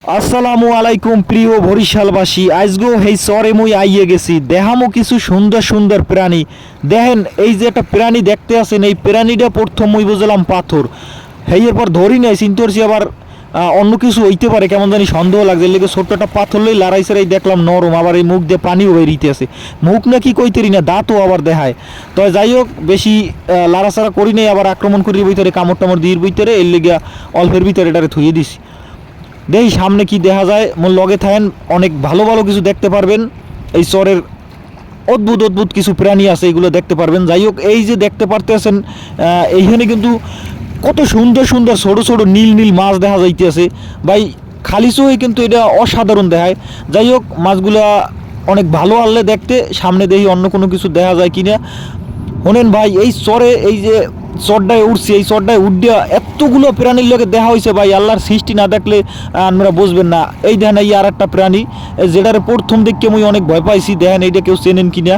আসসালামু আলাইকুম প্রিয় বরিশালবাসী, আজগো হেই চরে মুই আইয়ে গেছি দেহামো কিছু সুন্দর সুন্দর প্রাণী। দেখেন এই যে একটা প্রাণী দেখতে আছেন, এই প্রাণীটা প্রথম মুই বুঝলাম পাথর, হেই এরপর ধরি নাই চিন্তা করছি আবার অন্য কিছু হইতে পারে, কেমন জানি সন্দেহ লাগছে। এর লেগে ছোট্ট একটা পাথর লই লাড়াই সারাই দেখলাম নরম, আবার এই মুখ দিয়ে পানিও বেরিতে আছে, মুখ নাকি কইতেরি না দাঁতও আবার দেখায়। তো যাই হোক বেশি লাড়াচাড়া করি নাই, আবার আক্রমণ করির ভিতরে কামড় টামড় দির ভিতরে এর লেগে অল্পের ভিতরে এটারে থুয়ে দিছি। দেখি সামনে কি দেখা যায়, মোর লগে থাকেন, অনেক ভালো ভালো কিছু দেখতে পারবেন। এই চরের অদ্ভুত অদ্ভুত কিছু প্রাণী আছে, এগুলো দেখতে পারবেন। যাই হোক এই যে দেখতে পারতেছেন এইখানে কিন্তু কত সুন্দর সুন্দর ছোট ছোট নীল নীল মাছ দেখা যাইতেছে ভাই, খালি চোখে কিন্তু এটা অসাধারণ দেখায়। যাই হোক মাছগুলা অনেক ভালো আনলে দেখতে, সামনে দেখি অন্য কোনো কিছু দেখা যায় কিনা। শোনেন ভাই, এই চরে এই যে চরডায় উঠছি, এই চরডায় উঠিয়া এতগুলো প্রাণীর লোকে দেখা হয়েছে ভাই, আল্লাহর সৃষ্টি না দেখলে আপনারা বুঝবেন না। এই দেখেন এই আর একটা প্রাণী, যেটার প্রথম দেখে আমি অনেক ভয় পাইছি। দেখেন এইটা কেউ চেনেন কিনা,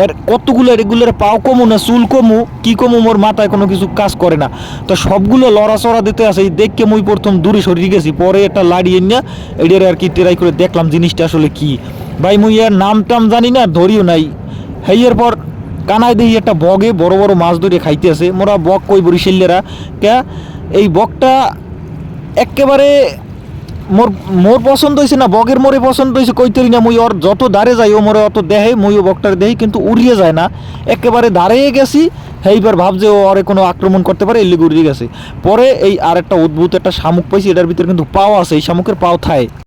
এর কতগুলো এগুলোর পাও কমু না চুল কমু কি কমু, মোর মাথায় কোনো কিছু কাজ করে না। তো সবগুলো লড়াচড়া দিতে আছে, এই দেখকে মুই প্রথম দূরে সরিয়ে গেছি, পরে একটা লাড়িয়ে না এটার আর কি টেরাই করে দেখলাম জিনিসটা আসলে কি। ভাই মুই এর নাম টাম জানি না, ধরিও নাই। হেইয়ের পর কানায় দেখি একটা বগে বড় বড় মাছ ধরে খাইতে আছে। মোরা বক কই বরিশালেরা কে, এই বকটা একেবারে মোর মোর পছন্দ হয়েছে না, বগের মোরে পছন্দ হয়েছে কইতেরি না। মুই ওর যত দাঁড়ে যাই ও মোরে অত দেহে, মুইও বকটার দেহি কিন্তু উড়িয়ে যায় না, একেবারে দাঁড়িয়ে গেছি। সেইবার ভাবছে ও ওরে কোনো আক্রমণ করতে পারে, এর লিগে উড়িয়ে গেছে। পরে এই আর একটা অদ্ভুত একটা শামুক পাইছি, এটার ভিতরে কিন্তু পাও আছে, এই শামুকের পাও থায়।